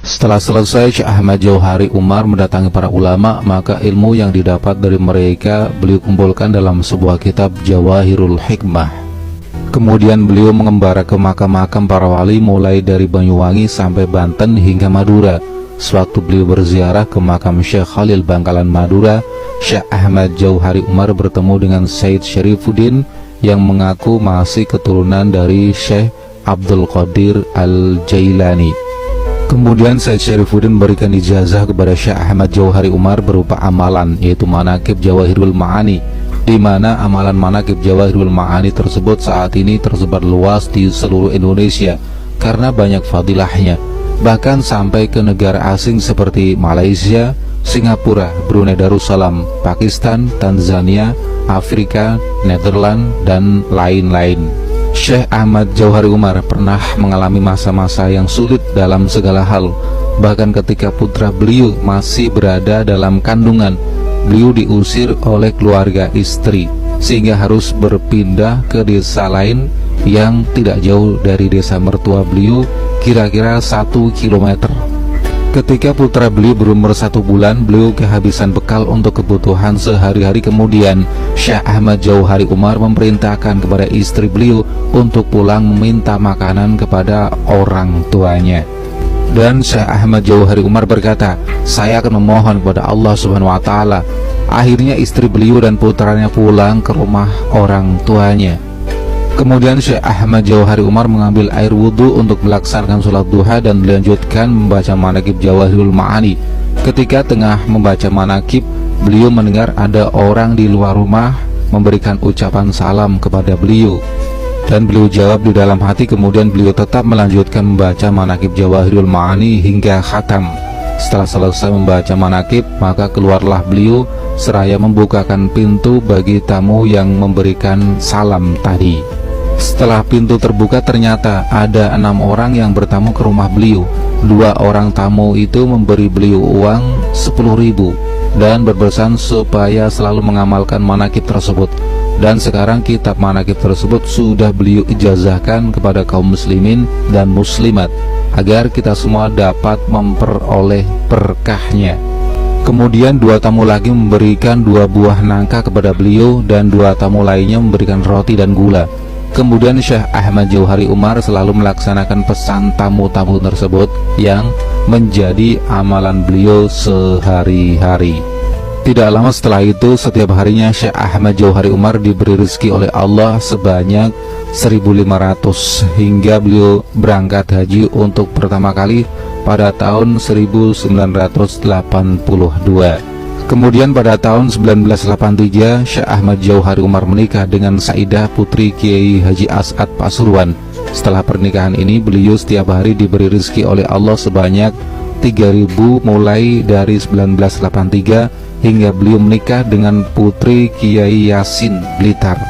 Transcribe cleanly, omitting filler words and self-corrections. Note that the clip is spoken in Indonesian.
Setelah selesai, Syekh Ahmad Jauhari Umar mendatangi para ulama, maka ilmu yang didapat dari mereka beliau kumpulkan dalam sebuah kitab Jawahirul Hikmah. Kemudian beliau mengembara ke makam-makam para wali mulai dari Banyuwangi sampai Banten hingga Madura. Sewaktu beliau berziarah ke makam Syekh Khalil Bangkalan Madura, Syekh Ahmad Jauhari Umar bertemu dengan Said Syarifuddin yang mengaku masih keturunan dari Syekh Abdul Qadir Al-Jailani. Kemudian Said Syarifuddin memberikan ijazah kepada Syekh Ahmad Jauhari Umar berupa amalan, yaitu Manaqib Jawahirul Ma'ani, di mana amalan Manaqib Jawahirul Ma'ani tersebut saat ini tersebar luas di seluruh Indonesia karena banyak fadilahnya, bahkan sampai ke negara asing seperti Malaysia, Singapura, Brunei Darussalam, Pakistan, Tanzania, Afrika, Netherlands, dan lain-lain. Syekh Ahmad Jauhari Umar pernah mengalami masa-masa yang sulit dalam segala hal. Bahkan ketika putra beliau masih berada dalam kandungan, beliau diusir oleh keluarga istri, sehingga harus berpindah ke desa lain yang tidak jauh dari desa mertua beliau, kira-kira 1 kilometer. Ketika putra beliau berumur 1 bulan, beliau kehabisan bekal untuk kebutuhan sehari-hari. Kemudian Syekh Ahmad Jauhari Umar memerintahkan kepada istri beliau untuk pulang meminta makanan kepada orang tuanya. Dan Syekh Ahmad Jauhari Umar berkata, "Saya akan memohon kepada Allah Subhanahu wa Ta'ala." Akhirnya istri beliau dan putranya pulang ke rumah orang tuanya. Kemudian Syekh Ahmad Jauhari Umar mengambil air wudhu untuk melaksanakan sholat duha dan melanjutkan membaca Manaqib Jawahirul Ma'ani. Ketika tengah membaca Manaqib, beliau mendengar ada orang di luar rumah memberikan ucapan salam kepada beliau, dan beliau jawab di dalam hati. Kemudian beliau tetap melanjutkan membaca Manaqib Jawahirul Ma'ani hingga khatam. Setelah selesai membaca Manaqib, maka keluarlah beliau seraya membukakan pintu bagi tamu yang memberikan salam tadi. Setelah pintu terbuka, ternyata ada 6 orang yang bertamu ke rumah beliau. 2 orang tamu itu memberi beliau uang 10.000 dan berpesan supaya selalu mengamalkan manaqib tersebut. Dan sekarang kitab manaqib tersebut sudah beliau ijazahkan kepada kaum muslimin dan muslimat agar kita semua dapat memperoleh berkahnya. Kemudian 2 tamu lagi memberikan 2 buah nangka kepada beliau, dan 2 tamu lainnya memberikan roti dan gula. Kemudian Syekh Ahmad Jauhari Umar selalu melaksanakan pesan tamu-tamu tersebut yang menjadi amalan beliau sehari-hari. Tidak lama setelah itu, setiap harinya Syekh Ahmad Jauhari Umar diberi rezeki oleh Allah sebanyak 1.500 hingga beliau berangkat haji untuk pertama kali pada tahun 1982. Kemudian pada tahun 1983, Syekh Ahmad Jauhari Umar menikah dengan Saidah putri Kiai Haji As'ad Pasuruan. Setelah pernikahan ini, beliau setiap hari diberi rezeki oleh Allah sebanyak 3.000 mulai dari 1983 hingga beliau menikah dengan putri Kiai Yasin Blitar.